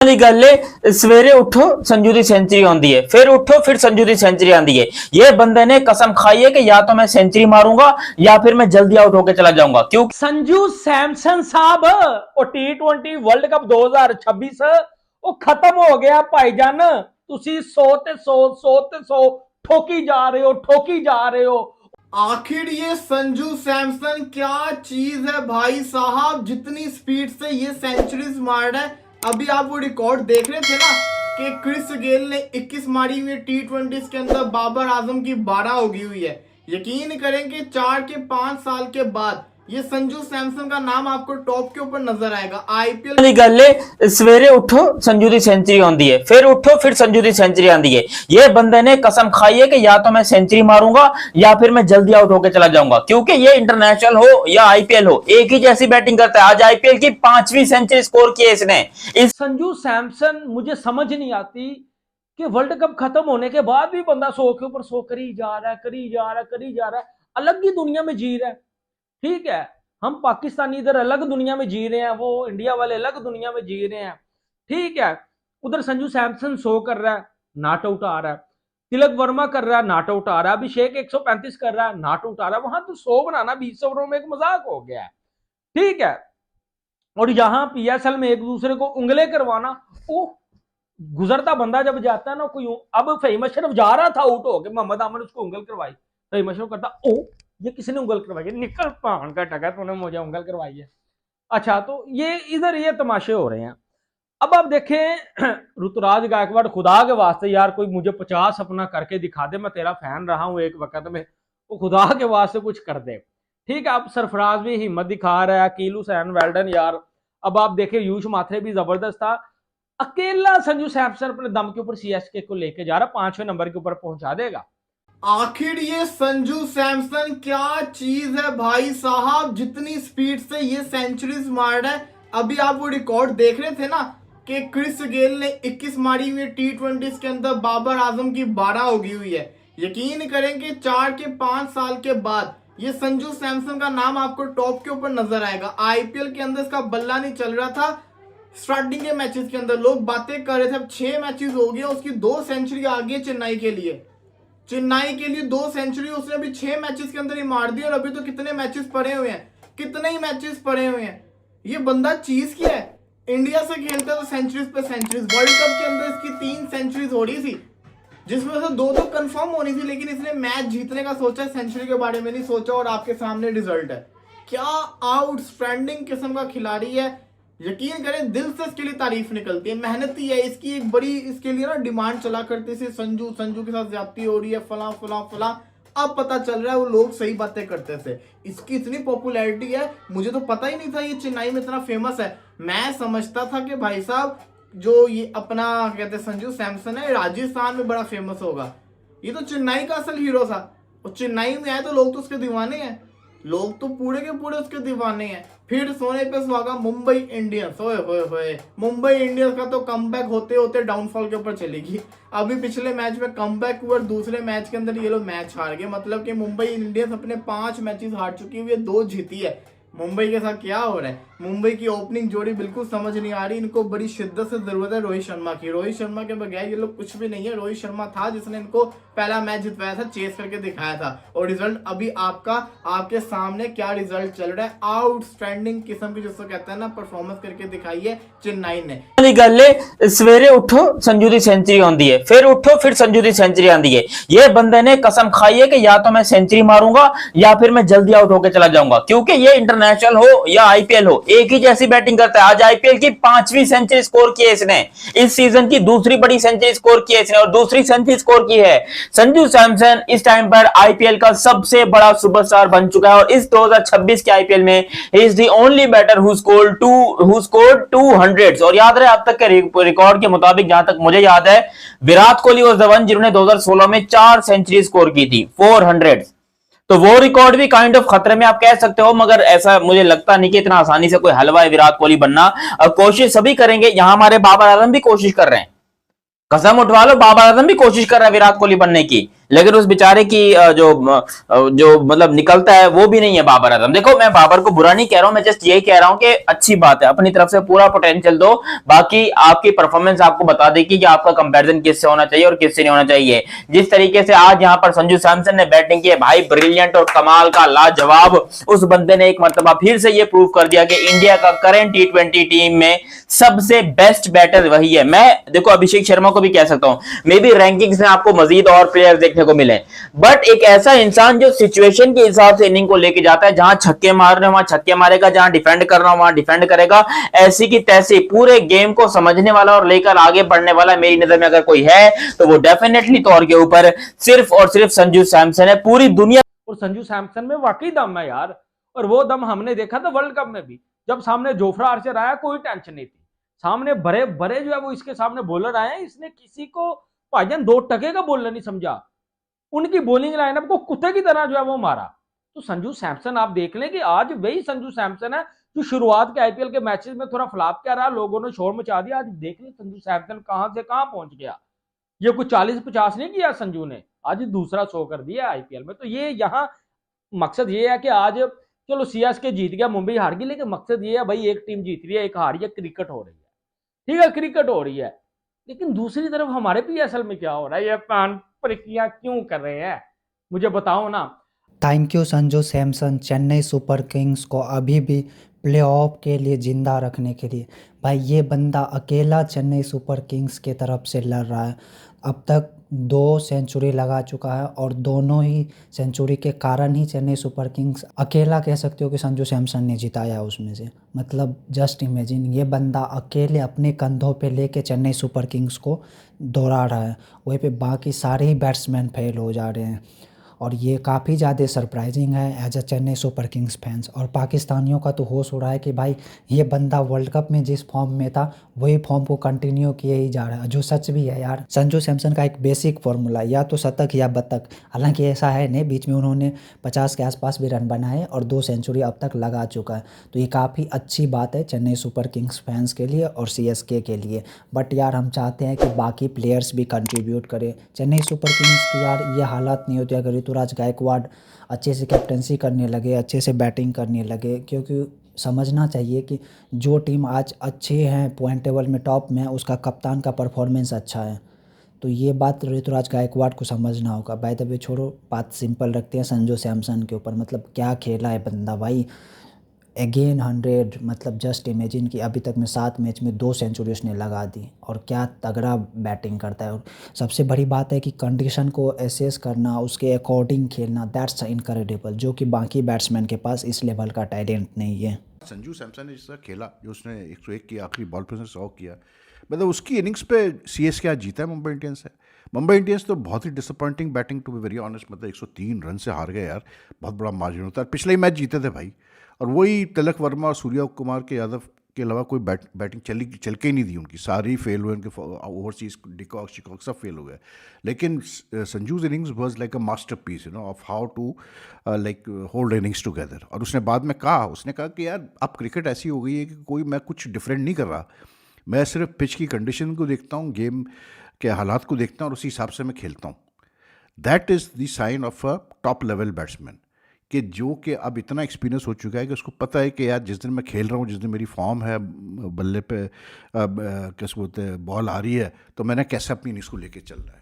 वाली गल है, सवेरे उठो संजू दी सेंचुरी आंदी है, फिर उठो फिर संजू दी सेंचुरी आंदी है। ये बंदे ने कसम खाई है कि या तो मैं सेंचुरी मारूंगा या फिर मैं जल्दी आउट होकर चला जाऊंगा। क्योंकि संजू सैमसन साहब ਉਹ T20 वर्ल्ड कप 2026 ਉਹ ਖਤਮ ਹੋ ਗਿਆ ਭਾਈਜਾਨ। ਤੁਸੀਂ 100 ਤੇ 100 ਠੋਕੀ ਜਾ ਰਹੇ ਹੋ। आखिर ये संजू सैमसन क्या चीज है भाई साहब, जितनी स्पीड से ये सेंचुरीज मार रहा है। अभी आप वो रिकॉर्ड देख रहे थे ना कि क्रिस गेल ने 21 मारी हुई है T20 के अंदर, बाबर आजम की 12 होगी हुई है। यकीन करें कि 4 के 5 साल के बाद ये संजू सैमसन का नाम आपको टॉप के ऊपर नजर आएगा। आईपीएल वाली गल है, सवेरे उठो संजू दी सेंचुरी आंदी है, फिर उठो फिर संजू दी सेंचुरी आंदी है। ये बंदे ने कसम खाई है कि या तो मैं सेंचुरी मारूंगा या फिर मैं जल्दी आउट होकर चला जाऊंगा। क्योंकि ये इंटरनेशनल हो या आईपीएल हो, एक ही जैसी बैटिंग करता है। आज आईपीएल की 5वीं सेंचुरी स्कोर की है इसने। इस संजू सैमसन मुझे समझ नहीं आती कि वर्ल्ड कप खत्म होने के बाद भी बंदा 100 के ऊपर 100 करी जा रहा है, अलग ही दुनिया में जी रहा है। ठीक है, हम पाकिस्तानी इधर अलग दुनिया में जी रहे हैं, वो इंडिया वाले अलग दुनिया में जी रहे हैं। ठीक है, उधर संजू सैमसन 100 कर रहा है, नॉट आउट आ रहा है। तिलक वर्मा कर रहा है, नॉट आउट आ रहा है। अभिषेक 135 कर रहा है, नॉट आउट आ रहा है। वहां तो 100 बनाना 20 ओवरों में एक मजाक हो गया है। ठीक है, और यहां पीएसएल में एक दूसरे को उंगले करवाना, वो गुजरता बंदा जब जाता है ना कोई, अब फहीम अशरफ जा रहा था आउट होके, मोहम्मद आमिर उसको उंगल करवाई, फहीम अशरफ करता ओ ये किसी ने उंगल करवाई है, निकल पान का टका तूने मुझे उंगल करवाई है। अच्छा, तो ये इधर ये तमाशे हो रहे हैं। अब आप देखें ऋतुराज गायकवाड़, खुदा के वास्ते यार कोई मुझे 50 अपना करके दिखा दे, मैं तेरा फैन रहा हूं एक वक्त में, वो खुदा के वास्ते कुछ कर दे। ठीक है, अब सरफराज भी हिम्मत दिखा रहा है, अकील हुसैन वेल्डन यार। अब आप देखें यूश माथरे भी जबरदस्त था। अकेला संजू सैमसन अपने दम के ऊपर सीएसके को लेके जा रहा, 5वें नंबर के ऊपर पहुंचा देगा। आखिर ये संजू सैमसन क्या चीज है भाई साहब, जितनी स्पीड से ये सेंचुरीज मार रहा है। अभी आप वो रिकॉर्ड देख रहे थे ना कि क्रिस गेल ने 21 मारी हुई है T20 के अंदर, बाबर आजम की 12 होगी हुई है। यकीन करें कि 4 के 5 साल के बाद ये संजू सैमसन का नाम आपको टॉप के ऊपर नजर आएगा। आईपीएल के अंदर इसका बल्ला नहीं चल रहा था। स्टार्टिंग के मैचेस के अंदर लोग बातें कर रहे थे, अब 6 मैचेस हो गए, उसकी 2 सेंचुरी आ गई चेन्नई के लिए। चेन्नई के लिए 2 सेंचुरी उसने अभी 6 मैचेस के अंदर ही मार दी, और अभी तो कितने मैचेस पड़े हुए हैं, कितने ही मैचेस पड़े हुए हैं। ये बंदा चीज क्या है, इंडिया से खेलता तो सेंचुरीज पे सेंचुरीज। वर्ल्ड कप के अंदर इसकी 3 सेंचुरीज हो रही थी, जिसमें से 2 तो कंफर्म होनी थी, लेकिन इसने मैच जीतने का सोचा, सेंचुरी के बारे में नहीं सोचा, और आपके सामने रिजल्ट है। क्या आउटस्टैंडिंग किस्म का खिलाड़ी है, यकीन करें दिल से इसके लिए तारीफ निकलती है। मेहनती है, इसकी एक बड़ी इसके लिए ना डिमांड चला करती थी, संजू के साथ ज्यादती हो रही है, फला फला फला। अब पता चल रहा है वो लोग सही बातें करते थे। इसकी इतनी पॉपुलैरिटी है, मुझे तो पता ही नहीं था ये चेन्नई में इतना फेमस है। मैं समझता था कि भाई साहब जो ये अपना कहते संजू सैमसन है, राजस्थान में बड़ा फेमस होगा, ये तो चेन्नई का असल हीरो था। और चेन्नई में आए तो लोग तो उसके दीवाने हैं, लोग तो पूरे के पूरे उसके दीवाने हैं। फिर सोने पे सुहागा मुंबई इंडियंस, होए मुंबई इंडियंस का तो कमबैक होते होते डाउनफॉल के ऊपर चलेगी। अभी पिछले मैच में कमबैक हुआ, दूसरे मैच के अंदर ये लोग मैच हार गए। मतलब कि मुंबई इंडियंस अपने 5 मैचेस हार चुकी हुई है, 2 जीती है। मुंबई के साथ क्या हो रहा है, मुंबई की ओपनिंग जोड़ी बिल्कुल समझ नहीं आ रही। इनको बड़ी शिद्दत से जरूरत है रोहित शर्मा की। रोहित शर्मा के बगैर ये लोग कुछ भी नहीं है। रोहित शर्मा था जिसने इनको पहला मैच जितवाया था, चेस करके दिखाया था, और रिजल्ट अभी आपके सामने क्या रिजल्ट चल रहा है। आउटस्टैंडिंग किस्म की जिसको कहते हैं ना परफॉर्मेंस करके दिखाई है चेन्नई ने। वाली गल है, सवेरे उठो संजू दी सेंचुरी आंदी है, फिर उठो फिर संजू दी सेंचुरी आंदी है। ये बंदे ने कसम खाई है कि या तो मैं सेंचुरी मारूंगा या फिर मैं जल्दी आउट होकर चला जाऊंगा। क्योंकि ये इंटरनेशनल हो या आईपीएल हो, एक ही जैसी बैटिंग करता है। आज आईपीएल की 5वीं सेंचुरी स्कोर की है इसने, इस सीजन की दूसरी बड़ी सेंचुरी स्कोर की है इसने, और दूसरी सेंचुरी स्कोर की है। संजू सैमसन इस टाइम पर आईपीएल का सबसे बड़ा सुपरस्टार बन चुका है, और इस 2026 के आईपीएल में he is the only batter who scored 200। और याद रहे अब तक के रिकॉर्ड के मुताबिक, जहां तक मुझे याद है, Virat Kohli was the one जिन्होंने 2016 में 4 सेंचुरी स्कोर की थी, 400। तो वो रिकॉर्ड भी काइंड ऑफ खतरे में आप कह सकते हो, मगर ऐसा मुझे लगता नहीं कि इतना आसानी से कोई हलवा है विराट कोहली बनना। कोशिश सभी करेंगे, यहां हमारे बाबर आजम भी कोशिश कर रहे हैं, कसम उठवा लो, बाबर आजम भी कोशिश कर रहा है विराट कोहली बनने की। लेकिन उस बेचारे की जो मतलब निकलता है वो भी नहीं है बाबर आजम। देखो मैं बाबर को बुरा नहीं कह रहा हूं, मैं जस्ट यही कह रहा हूं कि अच्छी बात है, अपनी तरफ से पूरा पोटेंशियल दो, बाकी आपकी परफॉर्मेंस आपको बता देगी कि आपका कंपैरिजन किससे होना चाहिए और किससे नहीं होना चाहिए। जिस तरीके से आज यहां पर संजू सैमसन ने बैटिंग की है भाई, ब्रिलियंट और कमाल का लाजवाब। उस बंदे ने एक मर्तबा फिर से ये प्रूव कर दिया कि इंडिया का करंट टी20 टीम में सबसे बेस्ट बैटर वही है। मैं देखो अभिषेक शर्मा को भी कह सकता हूं, मे बी रैंकिंग्स में आपको मजीद और प्लेयर्स देखने को मिले, बट एक ऐसा इंसान जो सिचुएशन के हिसाब से इनिंग को लेके जाता है, जहां छक्के मारने वहां छक्के मारेगा, जहां डिफेंड करना वहां डिफेंड करेगा, ऐसी की तैसी पूरे गेम को समझने वाला और लेकर आगे बढ़ने वाला मेरी नजर में अगर कोई है तो वो डेफिनेटली तौर के ऊपर सिर्फ और सिर्फ संजू सैमसन है। पूरी दुनिया और संजू सैमसन में वाकई दम है यार, और वो दम हमने देखा था वर्ल्ड कप में भी, जब सामने जोफ्रा आर्चर आया कोई टेंशन नहीं थी, सामने बड़े बड़े जो है वो इसके सामने बॉलर आए, इसने किसी को भाईजान 2 टके का बॉलर नहीं समझा, उनकी बॉलिंग लाइनअप को कुत्ते की तरह जो है वो मारा। तो संजू सैमसन आप देख लें कि आज वही संजू सैमसन है जो शुरुआत के आईपीएल के मैचेस में थोड़ा फ्लॉप क्या रहा, लोगों ने शोर मचा दिया, आज देख लें संजू सैमसन कहां से कहां पहुंच गया। ये कुछ 40-50 नहीं किया संजू ने, आज दूसरा शो कर दिया आईपीएल में। तो ये यहाँ मकसद ये है कि आज चलो सीएसके जीत गया, मुंबई हार गई, लेकिन मकसद ये है भाई एक टीम जीत रही है एक हार रही है, क्रिकेट हो रही है, ठीक है क्रिकेट हो रही है। लेकिन दूसरी तरफ हमारे पीएसएल में क्या हो रहा है, ये पान प्रक्रिया क्यों कर रहे हैं, मुझे बताओ ना। Thank you Sanju Samson, Chennai super Kings को अभी भी प्लेऑफ के लिए ज़िंदा रखने के लिए। भाई ये बंदा अकेला चेन्नई सुपर किंग्स के तरफ से लड़ रहा है, अब तक 2 सेंचुरी लगा चुका है और दोनों ही सेंचुरी के कारण ही चेन्नई सुपर किंग्स अकेला कह सकते हो कि संजू सैमसन ने जिताया उसमें से। मतलब जस्ट इमेजिन, ये बंदा अकेले अपने कंधों पे लेके चेन्नई सुपर किंग्स को दौड़ा रहा है, वहीं पे बाकी सारे ही बैट्समैन फेल हो जा रहे हैं। और ये काफ़ी ज़्यादा सरप्राइजिंग है as a Chennai super kings fans. और पाकिस्तानियों का तो होश हो रहा है कि भाई ये बंदा वर्ल्ड कप में जिस फॉर्म में था वही फॉर्म को कंटिन्यू किए ही जा रहा है, जो सच भी है यार। संजू सैमसन का एक बेसिक फार्मूला या तो शतक या बतक, हालांकि ऐसा है नहीं, बीच में उन्होंने 50 के आसपास भी रन बनाए और 2 सेंचुरी अब तक लगा चुका है। तो ये काफ़ी अच्छी बात है चेन्नई सुपर किंग्स फैंस के लिए और सीएसके के लिए। बट यार हम चाहते हैं कि बाकी प्लेयर्स भी कंट्रीब्यूट करें। चेन्नई सुपर किंग्स की यार ये हालात नहीं होती अगर ऋतुराज गायकवाड़ अच्छे से कैप्टनसी करने लगे, अच्छे से बैटिंग करने लगे, क्योंकि समझना चाहिए कि जो टीम आज अच्छे हैं पॉइंट टेबल में टॉप में है, उसका कप्तान का परफॉर्मेंस अच्छा है। तो ये बात ऋतुराज गायकवाड़ को समझना होगा। बाय द वे छोड़ो, बात सिंपल रखते हैं संजू सैमसन के ऊपर। मतलब क्या खेला है बंदा भाई, अगेन 100, मतलब जस्ट इमेजिन कि अभी तक में 7 मैच में 2 सेंचुरी उसने लगा दी और क्या तगड़ा बैटिंग करता है। और सबसे बड़ी बात है कि कंडीशन को एसेस करना, उसके अकॉर्डिंग खेलना, दैट्स इनक्रेडिबल, जो कि बाकी बैट्समैन के पास इस लेवल का टैलेंट नहीं है। संजू सैमसन ने जिस खेला, जो उसने 101 की आखिरी बॉल पे उसने 100 किया, मतलब उसकी इनिंग्स पे सीएसके आज जीता है मुंबई इंडियंस है। मुंबई इंडियंस तो बहुत ही disappointing batting to be very honest, मतलब 103 रन से हार गए यार, बहुत बड़ा मार्जिन होता है। पिछले ही मैच जीते थे भाई, और वही तिलक वर्मा और सूर्या कुमार के यादव के अलावा कोई बैटिंग चल के ही नहीं दी उनकी, सारी फेल हुए, उनके ओवरसीज डिकॉक शिकॉक सब फेल हो गए। लेकिन Sanju's innings was like a masterpiece of how to like hold innings together. और उसने बाद में कहा, उसने कहा कि यार अब क्रिकेट ऐसी हो गई है कि कोई मैं कुछ डिफरेंट नहीं कर रहा, मैं सिर्फ पिच की कंडीशन को देखता हूँ, गेम के हालात को देखता हूँ और उसी हिसाब से मैं खेलता हूँ। That is the sign of a top level batsman, कि जो कि अब इतना एक्सपीरियंस हो चुका है कि उसको पता है कि यार जिस दिन मैं खेल रहा हूँ, जिस दिन मेरी फॉर्म है, बल्ले पे कैसे बोलते हैं बॉल आ रही है, तो मैंने कैसे अपनी इनिंग्स को लेके चल रहा है।